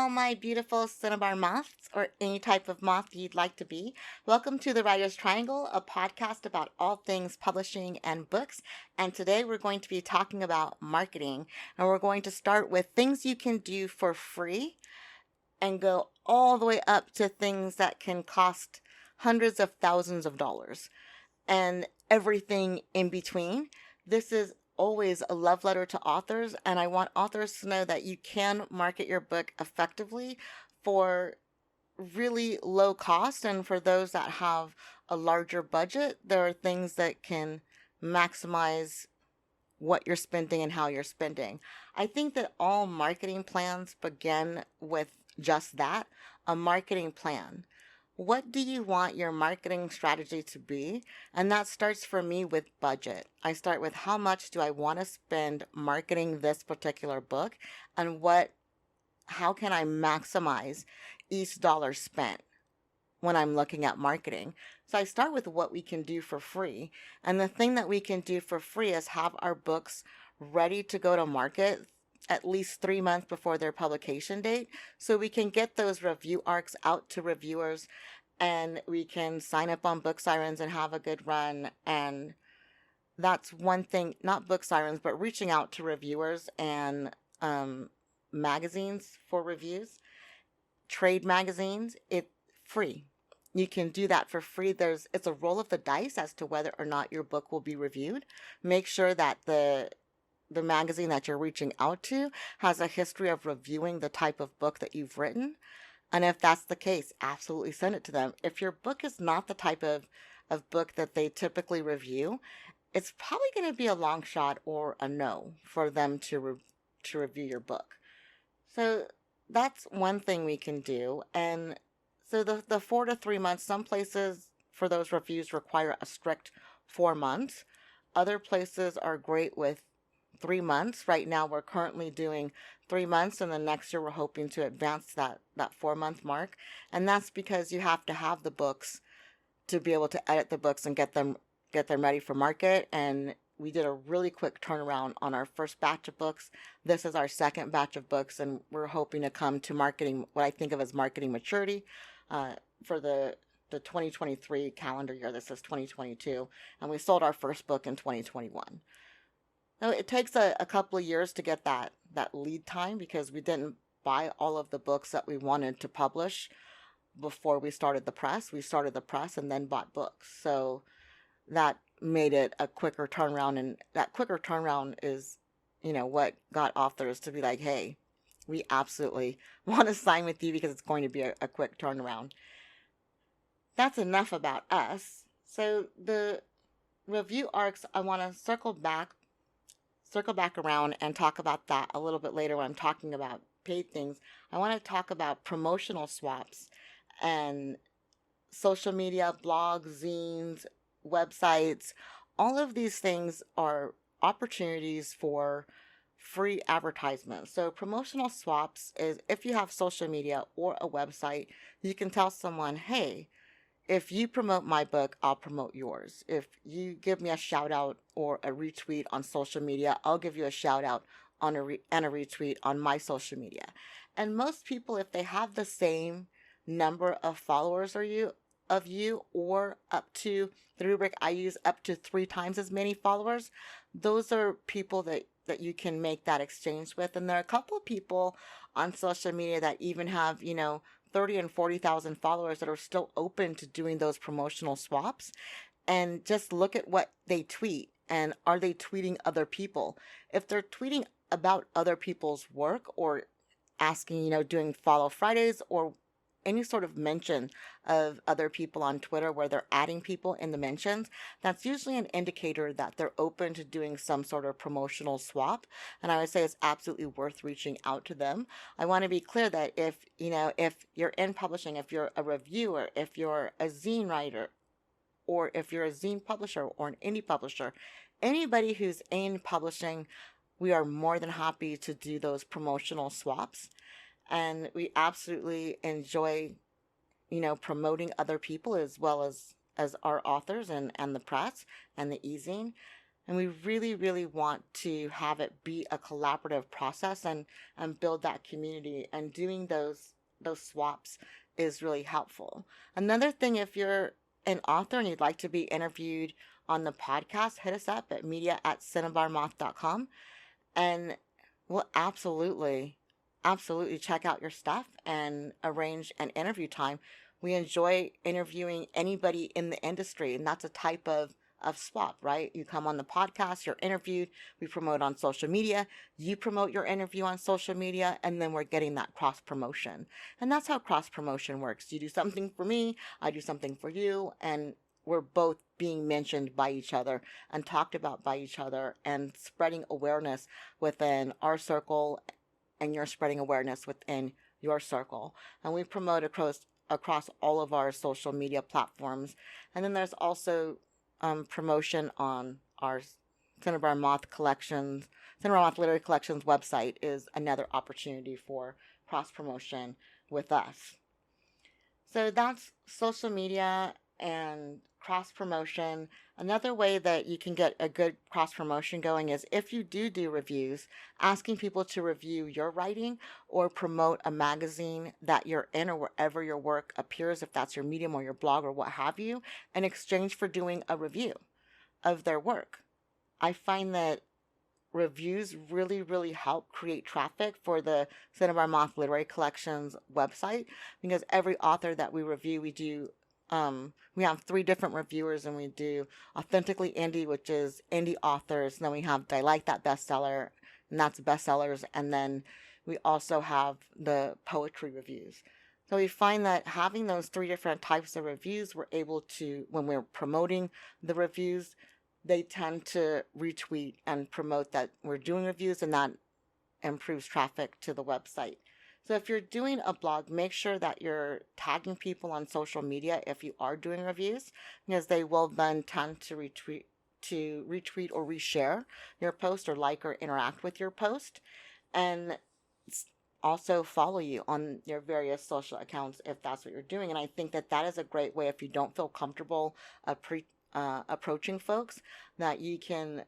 all my beautiful cinnabar moths, or any type of moth you'd like to be. Welcome to the Writer's Triangle, a podcast about all things publishing and books. And today we're going to be talking about marketing. And we're going to start with things you can do for free and go all the way up to things that can cost hundreds of thousands of dollars and everything in between. This is always a love letter to authors, and I want authors to know that you can market your book effectively for really low cost. And for those that have a larger budget, there are things that can maximize what you're spending and how you're spending. I think that all marketing plans begin with just that, a marketing plan. What do you want your marketing strategy to be? And that starts for me with budget. I start with how much do I want to spend marketing this particular book, and how can I maximize each dollar spent when I'm looking at marketing. So I start with what we can do for free. And the thing that we can do for free is have our books ready to go to market at least 3 months before their publication date, so we can get those review arcs out to reviewers, and we can sign up on Book Sirens and have a good run. And that's one thing, not Book Sirens, but reaching out to reviewers and magazines for reviews, trade magazines. It's free. You can do that for free. It's a roll of the dice as to whether or not your book will be reviewed. Make sure that the magazine that you're reaching out to has a history of reviewing the type of book that you've written. And if that's the case, absolutely send it to them. If your book is not the type of book that they typically review, it's probably going to be a long shot or a no for them to review your book. So that's one thing we can do. And so the 4 to 3 months, some places for those reviews require a strict 4 months. Other places are great with 3 months. Right now, we're currently doing 3 months, and the next year we're hoping to advance that 4-month mark. And that's because you have to have the books to be able to edit the books and get them ready for market. And we did a really quick turnaround on our first batch of books. This is our second batch of books, and we're hoping to come to marketing, what I think of as marketing maturity, for the 2023 calendar year. This is 2022, and we sold our first book in 2021. Now, it takes a couple of years to get that lead time, because we didn't buy all of the books that we wanted to publish before we started the press. We started the press and then bought books. So that made it a quicker turnaround, and that quicker turnaround is, what got authors to be like, hey, we absolutely want to sign with you because it's going to be a quick turnaround. That's enough about us. So the review arcs, I want to circle back around and talk about that a little bit later when I'm talking about paid things. I want to talk about promotional swaps and social media, blogs, zines, websites. All of these things are opportunities for free advertisements. So promotional swaps is if you have social media or a website, you can tell someone, hey, if you promote my book, I'll promote yours. If you give me a shout out or a retweet on social media, I'll give you a shout out and a retweet on my social media. And most people, if they have the same number of followers of you, or up to the rubric I use, up to 3 times as many followers, those are people that you can make that exchange with. And there are a couple of people on social media that even have, 30 and 40,000 followers that are still open to doing those promotional swaps. And just look at what they tweet, and are they tweeting other people? If they're tweeting about other people's work, or asking, doing follow Fridays, or any sort of mention of other people on Twitter where they're adding people in the mentions, that's usually an indicator that they're open to doing some sort of promotional swap. And I would say it's absolutely worth reaching out to them. I want to be clear that if you're in publishing, if you're a reviewer, if you're a zine writer, or if you're a zine publisher or an indie publisher, anybody who's in publishing, we are more than happy to do those promotional swaps. And we absolutely enjoy, promoting other people as well as our authors and the press and the e-zine. And we really, really want to have it be a collaborative process and build that community. And doing those swaps is really helpful. Another thing, if you're an author and you'd like to be interviewed on the podcast, hit us up at media@cinnabarmoth.com, and we'll absolutely check out your stuff and arrange an interview time. We enjoy interviewing anybody in the industry, and that's a type of swap, right? You come on the podcast, you're interviewed, we promote on social media, you promote your interview on social media, and then we're getting that cross promotion. And that's how cross promotion works. You do something for me, I do something for you, and we're both being mentioned by each other and talked about by each other, and spreading awareness within our circle, and you're spreading awareness within your circle. And we promote across all of our social media platforms. And then there's also promotion on our Cinnabar Moth Collections, Cinnabar Moth Literary Collections website is another opportunity for cross promotion with us. So that's social media and cross promotion. Another way that you can get a good cross promotion going is if you do reviews, asking people to review your writing or promote a magazine that you're in or wherever your work appears, if that's your Medium or your blog or what have you, in exchange for doing a review of their work. I find that reviews really, really help create traffic for the Cinnabar Moth Literary Collections website, because every author that we review, we have 3 different reviewers, and we do Authentically Indie, which is indie authors. And then we have I Like That Bestseller, and that's bestsellers. And then we also have the poetry reviews. So we find that having those 3 different types of reviews, we're able to, when we're promoting the reviews, they tend to retweet and promote that we're doing reviews, and that improves traffic to the website. So if you're doing a blog, make sure that you're tagging people on social media if you are doing reviews, because they will then tend to retweet or reshare your post, or like or interact with your post, and also follow you on your various social accounts if that's what you're doing. And I think that that is a great way, if you don't feel comfortable approaching folks, that you can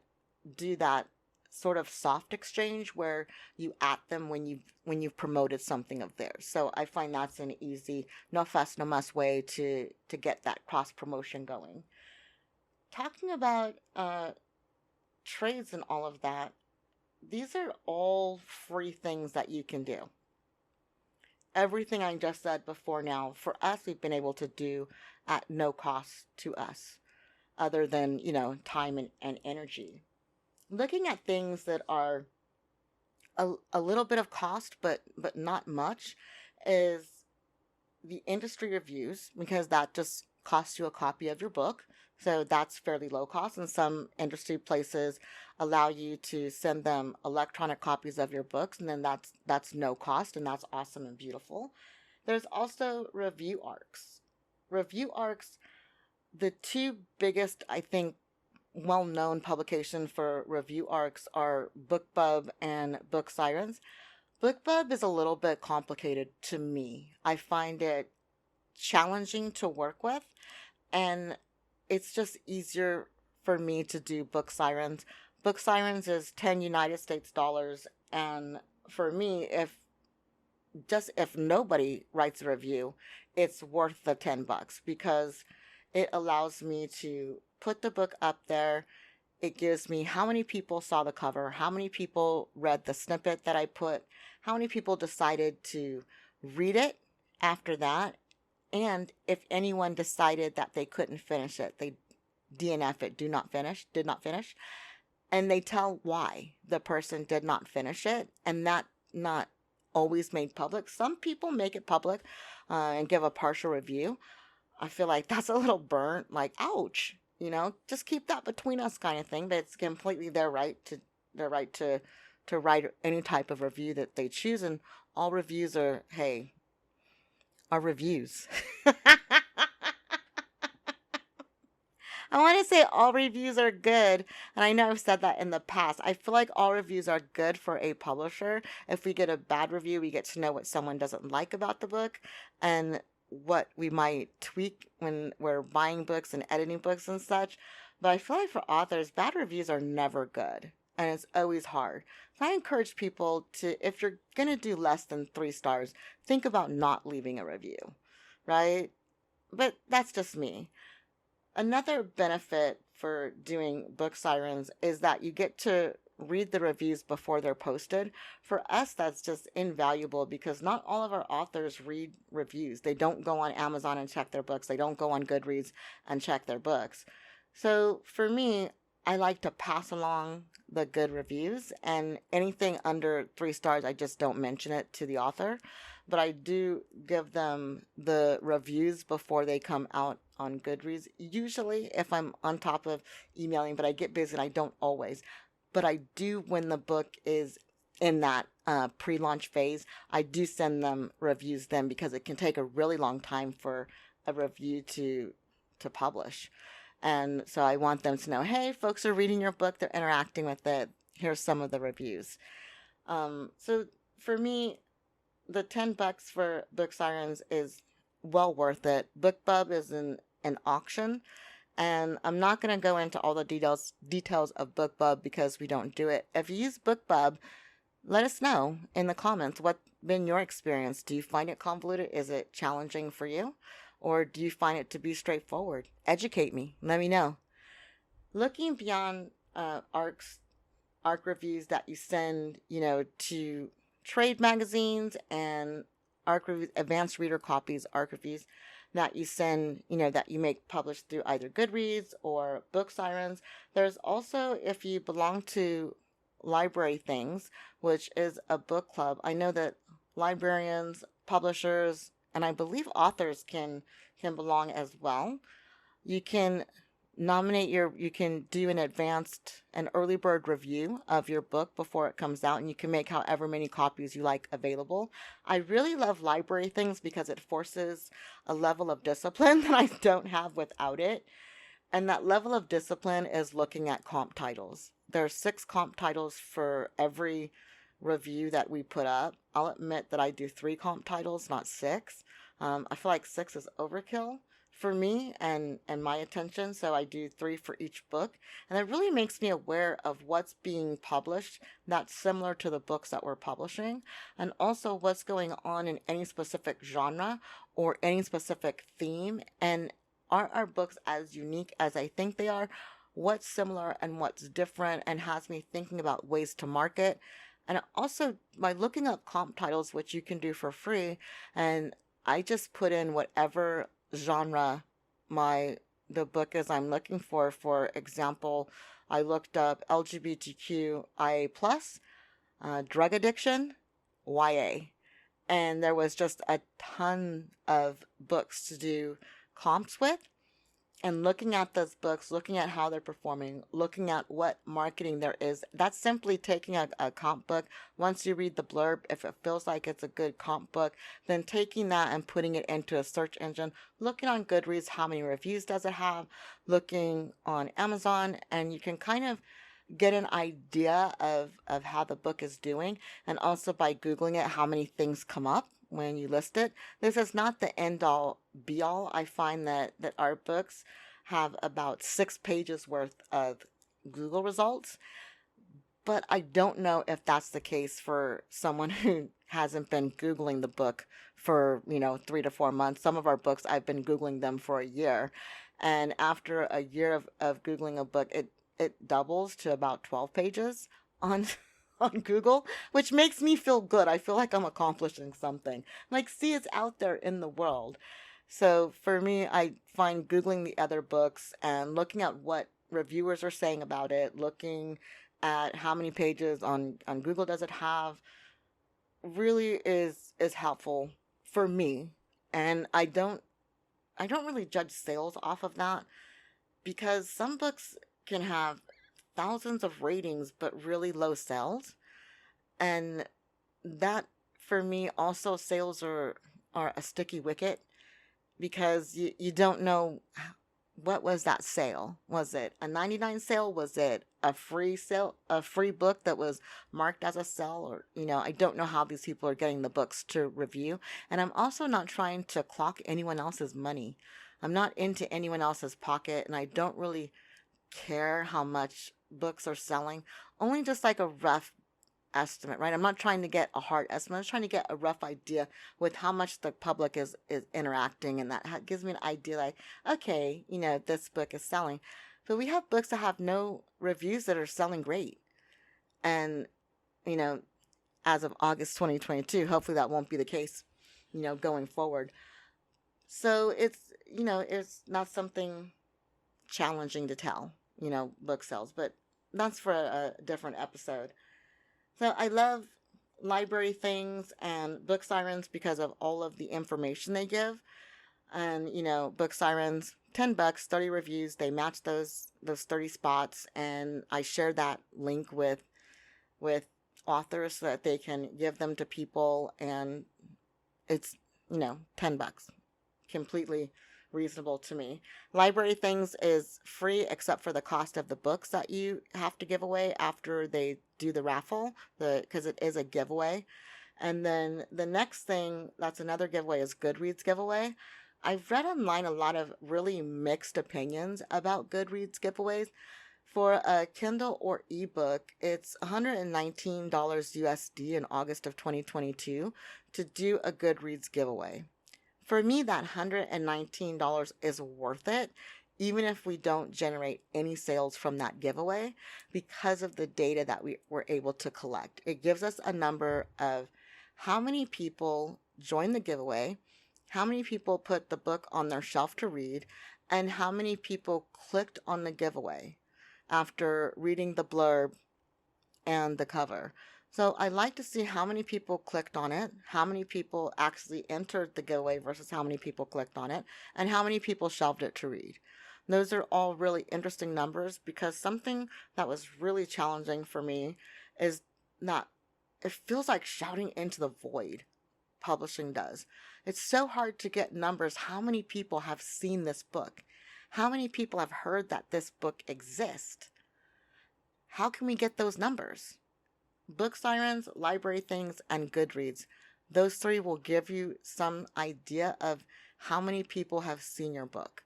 do that sort of soft exchange where you at them when you've promoted something of theirs. So I find that's an easy, no fuss, no muss way to get that cross promotion going. Talking about trades and all of that, these are all free things that you can do. Everything I just said before now, for us, we've been able to do at no cost to us, other than, time and energy. Looking at things that are a little bit of cost, but not much, is the industry reviews, because that just costs you a copy of your book. So that's fairly low cost. And some industry places allow you to send them electronic copies of your books, and then that's no cost, and that's awesome and beautiful. There's also review arcs. Review arcs, the 2 biggest, I think, well-known publications for review arcs are BookBub and Book Sirens. BookBub is a little bit complicated to me. I find it challenging to work with, and it's just easier for me to do Book Sirens. Book Sirens is 10 United States dollars, and for me, if nobody writes a review, it's worth the $10, because it allows me to put the book up there. It gives me how many people saw the cover, how many people read the snippet that I put, how many people decided to read it after that, and if anyone decided that they couldn't finish it, they DNF it, did not finish, and they tell why the person did not finish it, and that not always made public. Some people make it public and give a partial review. I feel like that's a little burnt, like, ouch, just keep that between us kind of thing. But it's completely their right to write any type of review that they choose. And all reviews are reviews. I want to say all reviews are good, and I know I've said that in the past. I feel like all reviews are good for a publisher. If we get a bad review, we get to know what someone doesn't like about the book, and what we might tweak when we're buying books and editing books and such. But I feel like for authors, bad reviews are never good. And it's always hard. So I encourage people to, if you're going to do less than 3 stars, think about not leaving a review, right? But that's just me. Another benefit for doing book sirens is that you get to read the reviews before they're posted. For us, that's just invaluable because not all of our authors read reviews. They don't go on Amazon and check their books, they don't go on Goodreads and check their books. So for me, I like to pass along the good reviews, and anything under 3 stars, I just don't mention it to the author. But I do give them the reviews before they come out on Goodreads. Usually, if I'm on top of emailing, but I get busy and I don't always. But I do, when the book is in that pre-launch phase, I do send them reviews then because it can take a really long time for a review to publish. And so I want them to know, hey, folks are reading your book, they're interacting with it. Here's some of the reviews. So for me, the $10 for Book Sirens is well worth it. BookBub is an auction, and I'm not going to go into all the details of BookBub because we don't do it. If you use BookBub, let us know in the comments what's been your experience. Do you find it convoluted? Is it challenging for you? Or do you find it to be straightforward? Educate me. Let me know. Looking beyond ARC reviews that you send, to trade magazines and ARC reviews, advanced reader copies, ARC reviews that you send, that you make published through either Goodreads or Book Sirens. There's also, if you belong to Library Things, which is a book club. I know that librarians, publishers, and I believe authors can belong as well. You can you can do an early bird review of your book before it comes out, and you can make however many copies you like available. I really love Library Things because it forces a level of discipline that I don't have without it. And that level of discipline is looking at comp titles. There are 6 comp titles for every review that we put up. I'll admit that I do 3 comp titles, not 6. I feel like 6 is overkill for me and my attention, so I do 3 for each book. And it really makes me aware of what's being published that's similar to the books that we're publishing, and also what's going on in any specific genre or any specific theme, and are our books as unique as I think they are? What's similar and what's different, and has me thinking about ways to market. And also, by looking up comp titles, which you can do for free, and I just put in whatever genre the book is I'm looking for. For example, I looked up LGBTQIA+, drug addiction, YA. And there was just a ton of books to do comps with, and looking at those books, looking at how they're performing, looking at what marketing there is. That's simply taking a comp book. Once you read the blurb, if it feels like it's a good comp book, then taking that and putting it into a search engine, looking on Goodreads, how many reviews does it have, looking on Amazon, and you can kind of get an idea of how the book is doing. And also by Googling it, how many things come up when you list it. This is not the end all be all. I find that our books have about 6 pages worth of Google results, but I don't know if that's the case for someone who hasn't been Googling the book for 3 to 4 months. Some of our books, I've been Googling them for a year, and after a year of Googling a book, it doubles to about 12 pages on Google, which makes me feel good. I feel like I'm accomplishing something. Like, see, it's out there in the world. So for me, I find Googling the other books and looking at what reviewers are saying about it, looking at how many pages on Google does it have, really is helpful for me. And I don't really judge sales off of that, because some books can have thousands of ratings but really low sales, and that, for me, also, sales are a sticky wicket, because you don't know what was that sale. Was it a 99 sale? Was it a free sale, a free book that was marked as a sell? Or I don't know how these people are getting the books to review. And I'm also not trying to clock anyone else's money. I'm not into anyone else's pocket, and I don't really care how much books are selling, only just like a rough estimate, right? I'm not trying to get a hard estimate. I'm just trying to get a rough idea with how much the public is interacting, and that gives me an idea like, okay, this book is selling. But we have books that have no reviews that are selling great. And, you know, as of August 2022, hopefully that won't be the case, going forward. So it's not something challenging to tell, book sales, but that's for a different episode. So I love library things and book sirens because of all of the information they give. And, book sirens, $10, 30 reviews, they match those 30 spots, and I share that link with authors so that they can give them to people, and it's, $10. Completely reasonable to me. Library Things is free except for the cost of the books that you have to give away after they do the raffle, because it is a giveaway. And then the next thing that's another giveaway is Goodreads Giveaway. I've read online a lot of really mixed opinions about Goodreads giveaways. For a Kindle or ebook, it's $119 USD in August of 2022 to do a Goodreads giveaway. For me, that $119 is worth it, even if we don't generate any sales from that giveaway, because of the data that we were able to collect. It gives us a number of how many people joined the giveaway, how many people put the book on their shelf to read, and how many people clicked on the giveaway after reading the blurb and the cover. So I like to see how many people clicked on it, how many people actually entered the giveaway versus how many people clicked on it, and how many people shelved it to read. Those are all really interesting numbers, because something that was really challenging for me is that it feels like shouting into the void. Publishing does. It's so hard to get numbers. How many people have seen this book? How many people have heard that this book exists? How can we get those numbers? Book Sirens, Library Things, and Goodreads. Those three will give you some idea of how many people have seen your book.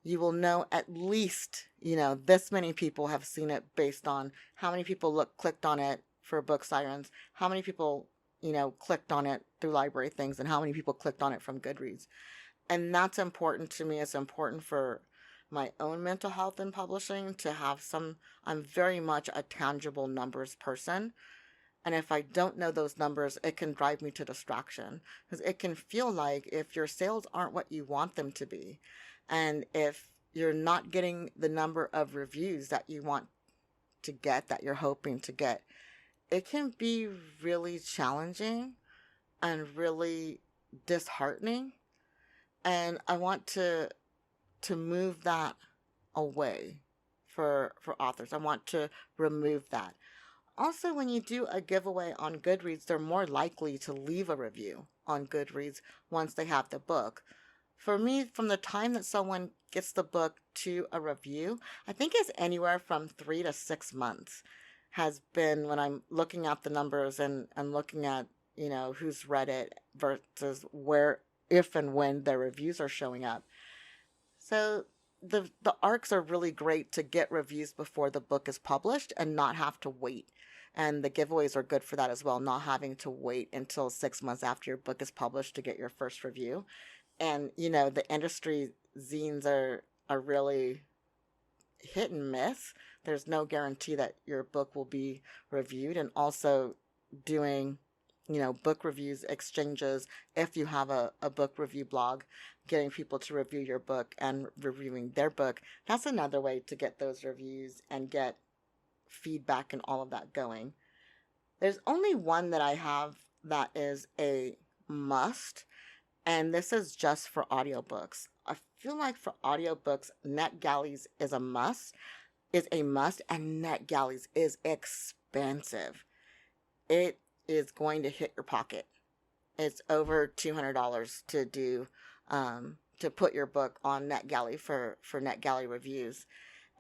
You will know at least, this many people have seen it based on how many people clicked on it for Book Sirens, how many people, clicked on it through Library Things, and how many people clicked on it from Goodreads. And that's important to me. It's important for my own mental health in publishing to have I'm very much a tangible numbers person. And if I don't know those numbers, it can drive me to distraction, because it can feel like if your sales aren't what you want them to be, and if you're not getting the number of reviews that you want to get, that you're hoping to get, it can be really challenging and really disheartening. And I want to move that away for authors. I want to remove that. Also, when you do a giveaway on Goodreads, they're more likely to leave a review on Goodreads once they have the book. For me, from the time that someone gets the book to a review, I think it's anywhere from 3 to 6 months has been when I'm looking at the numbers and looking at, who's read it versus where, if and when their reviews are showing up. So the arcs are really great to get reviews before the book is published and not have to wait. And the giveaways are good for that as well, not having to wait until 6 months after your book is published to get your first review. And, the industry zines are really hit and miss. There's no guarantee that your book will be reviewed. And also doing, book reviews, exchanges, if you have a book review blog, getting people to review your book and reviewing their book, that's another way to get those reviews and get feedback and all of that going. There's only one that I have that is a must, and this is just for audiobooks. I feel like for audiobooks, NetGalleys is a must, and NetGalleys is expensive. It is going to hit your pocket. It's over $200 to do, to put your book on NetGalley for NetGalley reviews.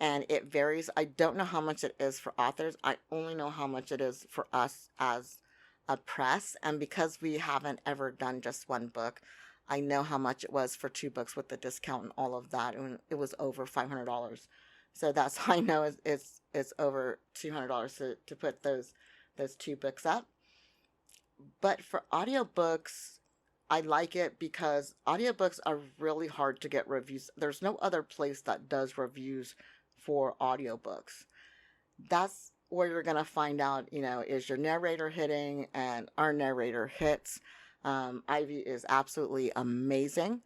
And it varies. I don't know how much it is for authors. I only know how much it is for us as a press. And because we haven't ever done just one book, I know how much it was for 2 books with the discount and all of that. And it was over $500. So that's how I know it's over $200 to put those two books up. But for audiobooks, I like it because audiobooks are really hard to get reviews. There's no other place that does reviews for audiobooks. That's where you're going to find out, is your narrator hitting, and our narrator hits. Ivy is absolutely amazing.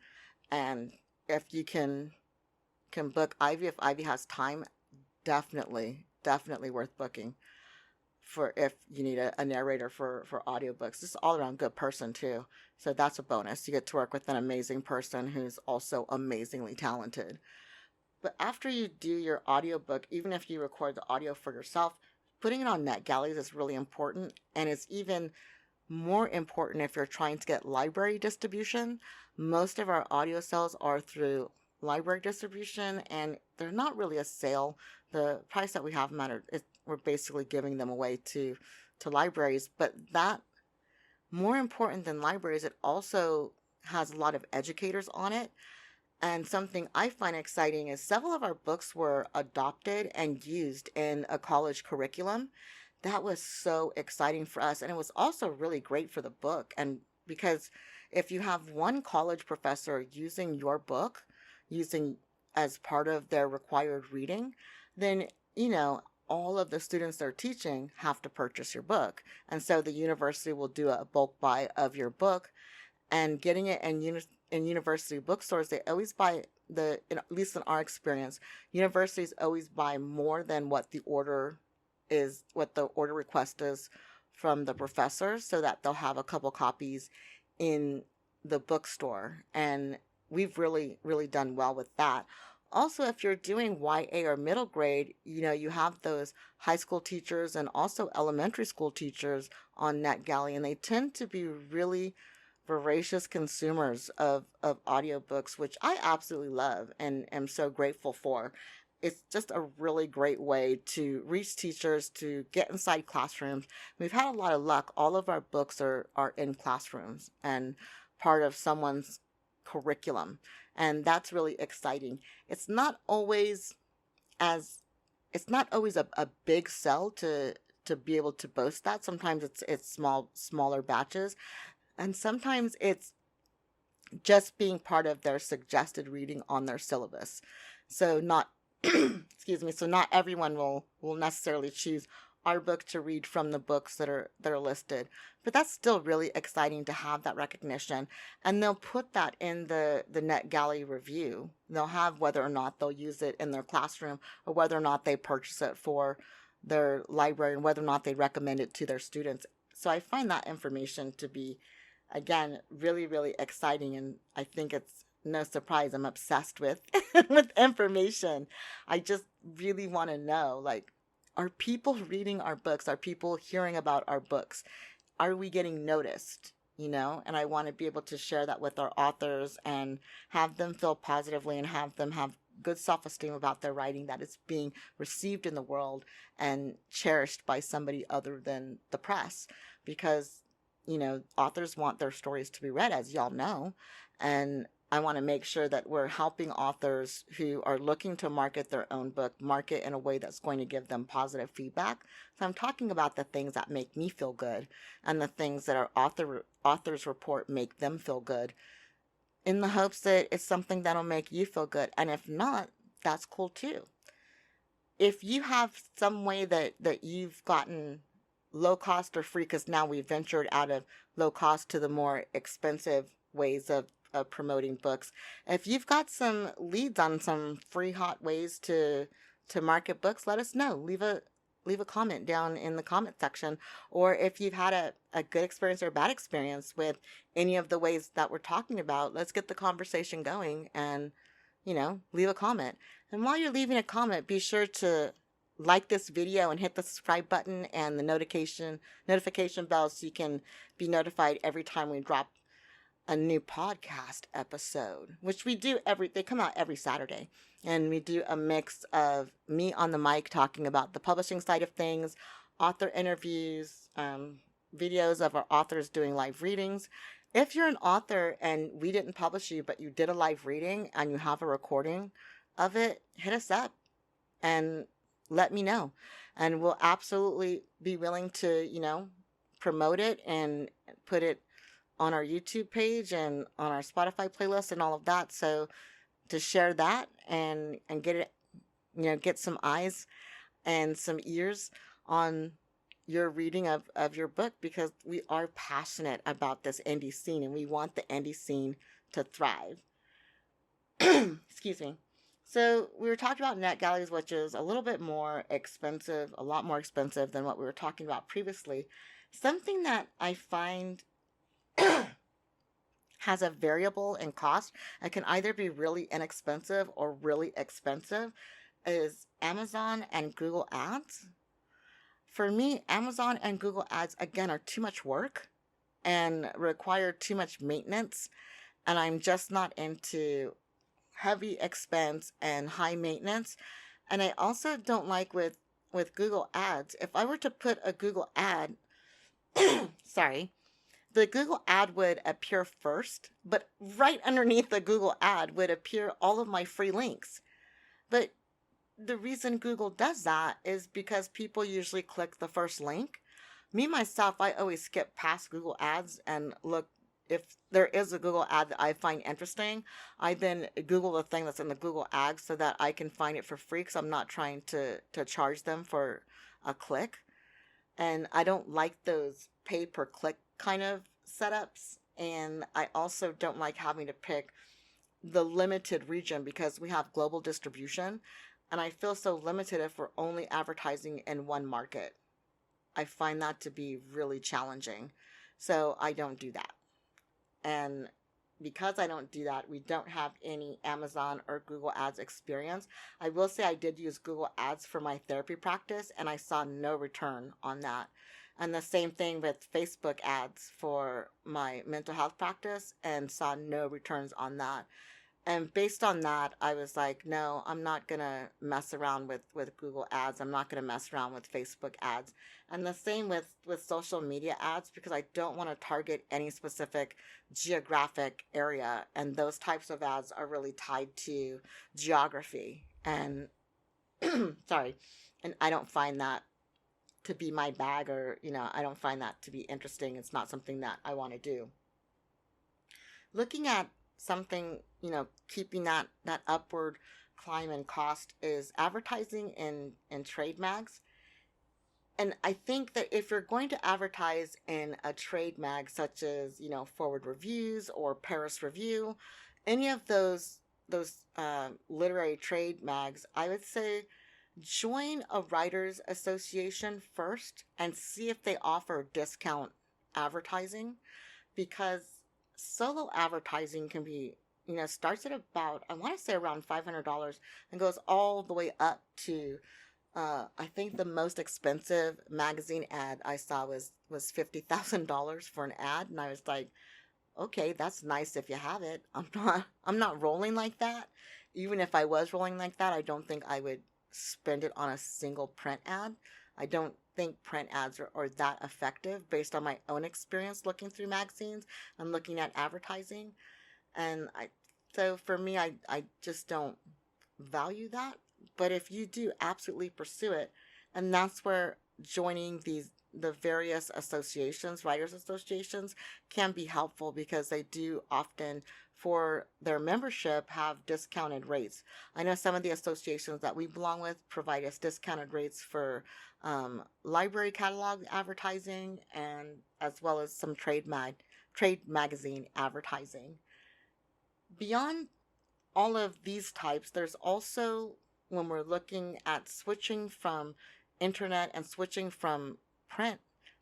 And if you can book Ivy, if Ivy has time, definitely worth booking for if you need a narrator for audiobooks. This is all around good person too. So that's a bonus. You get to work with an amazing person who's also amazingly talented. But after you do your audiobook, even if you record the audio for yourself, putting it on NetGalleys is really important. And it's even more important if you're trying to get library distribution. Most of our audio sales are through library distribution, and they're not really a sale. The price that we have them at, we're basically giving them away to libraries. But that, more important than libraries, it also has a lot of educators on it. And something I find exciting is several of our books were adopted and used in a college curriculum. That was so exciting for us. And it was also really great for the book. And because if you have one college professor using your book, using as part of their required reading, then, all of the students they're teaching have to purchase your book. And so the university will do a bulk buy of your book, and getting it in university bookstores, they always buy at least in our experience, universities always buy more than what the order request is from the professors, so that they'll have a couple copies in the bookstore. And we've really, really done well with that. Also, if you're doing YA or middle grade, you have those high school teachers and also elementary school teachers on NetGalley, and they tend to be really voracious consumers of audiobooks, which I absolutely love and am so grateful for. It's just a really great way to reach teachers, to get inside classrooms. We've had a lot of luck. All of our books are in classrooms and part of someone's curriculum. And that's really exciting. It's not always a big sell to be able to boast that. Sometimes it's smaller batches. And sometimes it's just being part of their suggested reading on their syllabus. So not, excuse me, so not everyone will necessarily choose our book to read from the books that are listed. But that's still really exciting to have that recognition. And they'll put that in the NetGalley review. They'll have whether or not they'll use it in their classroom, or whether or not they purchase it for their library, and whether or not they recommend it to their students. So I find that information to be, again, really, really exciting. And I think it's no surprise I'm obsessed with with information. I just really want to know, like, are people reading our books? Are people hearing about our books? Are we getting noticed? And I want to be able to share that with our authors and have them feel positively and have them have good self-esteem about their writing, that it's being received in the world and cherished by somebody other than the press. Because authors want their stories to be read, as y'all know. And I want to make sure that we're helping authors who are looking to market their own book, market in a way that's going to give them positive feedback. So I'm talking about the things that make me feel good, and the things that our authors report make them feel good, in the hopes that it's something that'll make you feel good. And if not, that's cool too. If you have some way that you've gotten low cost or free, because now we've ventured out of low cost to the more expensive ways of promoting books. If you've got some leads on some free hot ways to market books, let us know. Leave a comment down in the comment section. Or if you've had a good experience or a bad experience with any of the ways that we're talking about, let's get the conversation going and, leave a comment. And while you're leaving a comment, be sure to like this video and hit the subscribe button and the notification bell, so you can be notified every time we drop a new podcast episode, which they come out every Saturday. And we do a mix of me on the mic talking about the publishing side of things, author interviews, videos of our authors doing live readings. If you're an author and we didn't publish you, but you did a live reading and you have a recording of it, hit us up and let me know. And we'll absolutely be willing to, promote it and put it on our YouTube page and on our Spotify playlist and all of that. So to share that and get it, get some eyes and some ears on your reading of your book, because we are passionate about this indie scene and we want the indie scene to thrive. Excuse me. So we were talking about NetGalleries, which is a little bit more expensive, a lot more expensive than what we were talking about previously. Something that I find has a variable in cost and can either be really inexpensive or really expensive is Amazon and Google Ads. For me, Amazon and Google Ads, again, are too much work and require too much maintenance. And I'm just not into heavy expense and high maintenance. And I also don't like with Google Ads. If I were to put a Google ad, sorry, the Google ad would appear first, but right underneath the Google ad would appear all of my free links. But the reason Google does that is because people usually click the first link. Me, myself, I always skip past Google ads and look if there is a Google ad that I find interesting. I then Google the thing that's in the Google ad so that I can find it for free, because I'm not trying to charge them for a click. And I don't like those pay per click kind of setups. And I also don't like having to pick the limited region because we have global distribution. And I feel so limited if we're only advertising in one market. I find that to be really challenging. So I don't do that. And because I don't do that, we don't have any Amazon or Google Ads experience. I will say I did use Google Ads for my therapy practice and I saw no return on that. And the same thing with Facebook ads for my mental health practice and saw no returns on that. And based on that, I was like, no, I'm not going to mess around with Google ads. I'm not going to mess around with Facebook ads. And the same with social media ads, because I don't want to target any specific geographic area. And those types of ads are really tied to geography. And, sorry, and I don't find that to be my bag, or, I don't find that to be interesting. It's not something that I want to do. Looking at something, keeping that upward climb in cost is advertising in trade mags. And I think that if you're going to advertise in a trade mag such as, Forward Reviews or Paris Review, any of those literary trade mags, I would say join a writers association first and see if they offer discount advertising, because solo advertising can be, starts at about, I want to say around $500 and goes all the way up to, I think the most expensive magazine ad I saw was $50,000 for an ad. And I was like, okay, that's nice if you have it. I'm not rolling like that. Even if I was rolling like that, I don't think I would spend it on a single print ad. I don't think print ads are that effective based on my own experience looking through magazines and looking at advertising. And so for me, I just don't value that. But if you do, absolutely pursue it. And that's where joining the various associations, writers associations, can be helpful, because they do often, for their membership, have discounted rates. I know some of the associations that we belong with provide us discounted rates for library catalog advertising, and as well as some trade magazine advertising. Beyond all of these types, there's also, when we're looking at switching from internet and switching from print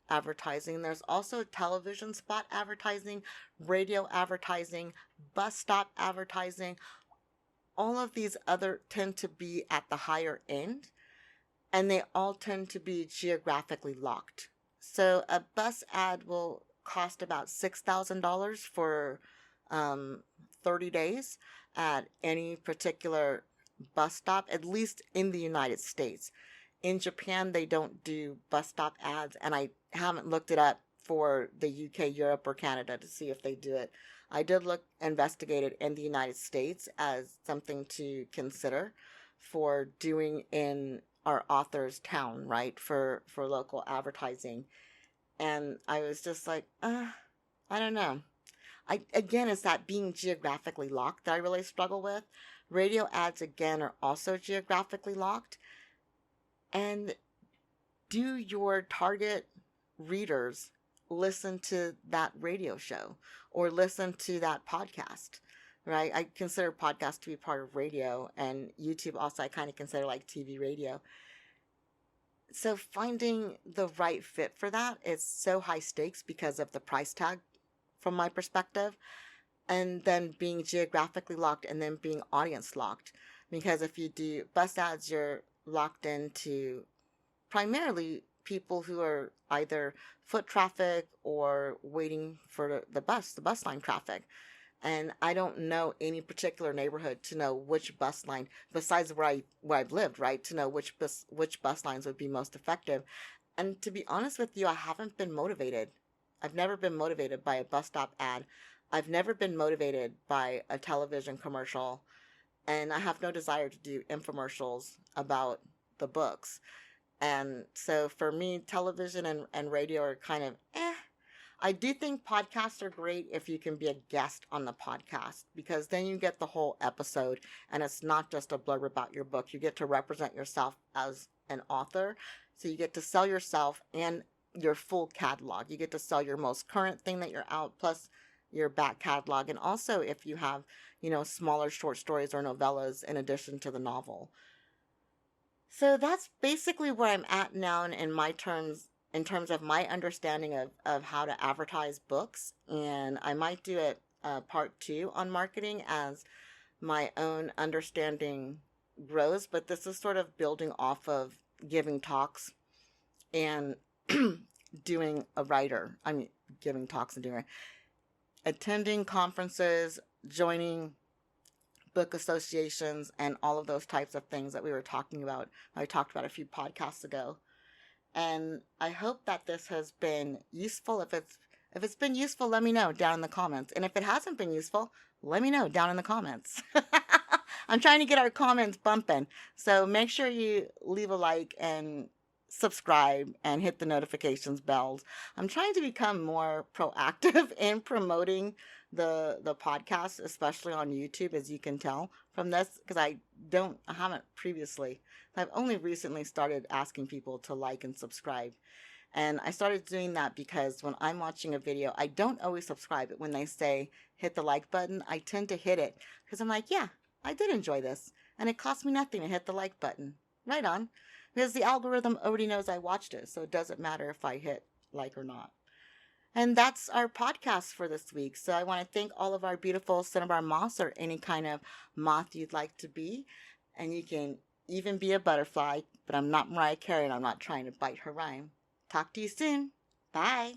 advertising, there's also television spot advertising, radio advertising, bus stop advertising. All of these other tend to be at the higher end, and they all tend to be geographically locked. So a bus ad will cost about $6,000 for 30 days at any particular bus stop, at least in the United States. In Japan, they don't do bus stop ads, and I haven't looked it up for the UK, Europe, or Canada to see if they do it. I did investigate it in the United States as something to consider for doing in our author's town, right? For local advertising. And I was just like, I don't know. Again, it's that being geographically locked that I really struggle with. Radio ads, again, are also geographically locked. And do your target readers listen to that radio show or listen to that podcast? Right? I consider podcasts to be part of radio, and YouTube also I kind of consider like TV radio. So finding the right fit for that is so high stakes because of the price tag from my perspective, and then being geographically locked and then being audience locked. Because if you do bus ads, you're locked into primarily people who are either foot traffic or waiting for the bus line traffic. And I don't know any particular neighborhood to know which bus line, besides where I've lived, right? To know which bus lines would be most effective. And to be honest with you, I haven't been motivated. I've never been motivated by a bus stop ad. I've never been motivated by a television commercial. And I have no desire to do infomercials about the books. And so for me, television and radio are kind of I do think podcasts are great if you can be a guest on the podcast, because then you get the whole episode and it's not just a blurb about your book. You get to represent yourself as an author. So you get to sell yourself and your full catalog. You get to sell your most current thing that you're out, plus your back catalog. And also if you have, smaller short stories or novellas in addition to the novel. So that's basically where I'm at now in my terms, in terms of my understanding of how to advertise books. And I might do it part 2 on marketing as my own understanding grows. But this is sort of building off of giving talks and doing a writer. I mean, giving talks and doing attending conferences, joining book associations, and all of those types of things that we were talking about. I talked about a few podcasts ago. And I hope that this has been useful. If it's been useful, let me know down in the comments. And if it hasn't been useful, let me know down in the comments. I'm trying to get our comments bumping. So make sure you leave a like and subscribe and hit the notifications bells. I'm trying to become more proactive in promoting the podcast, especially on YouTube, as you can tell from this, because I haven't previously. I've only recently started asking people to like and subscribe. And I started doing that because when I'm watching a video, I don't always subscribe. But when they say hit the like button, I tend to hit it because I'm like, yeah, I did enjoy this. And it cost me nothing to hit the like button. Right on. Because the algorithm already knows I watched it. So it doesn't matter if I hit like or not. And that's our podcast for this week. So I want to thank all of our beautiful cinnabar moths, or any kind of moth you'd like to be. And you can even be a butterfly, but I'm not Mariah Carey and I'm not trying to bite her rhyme. Talk to you soon. Bye.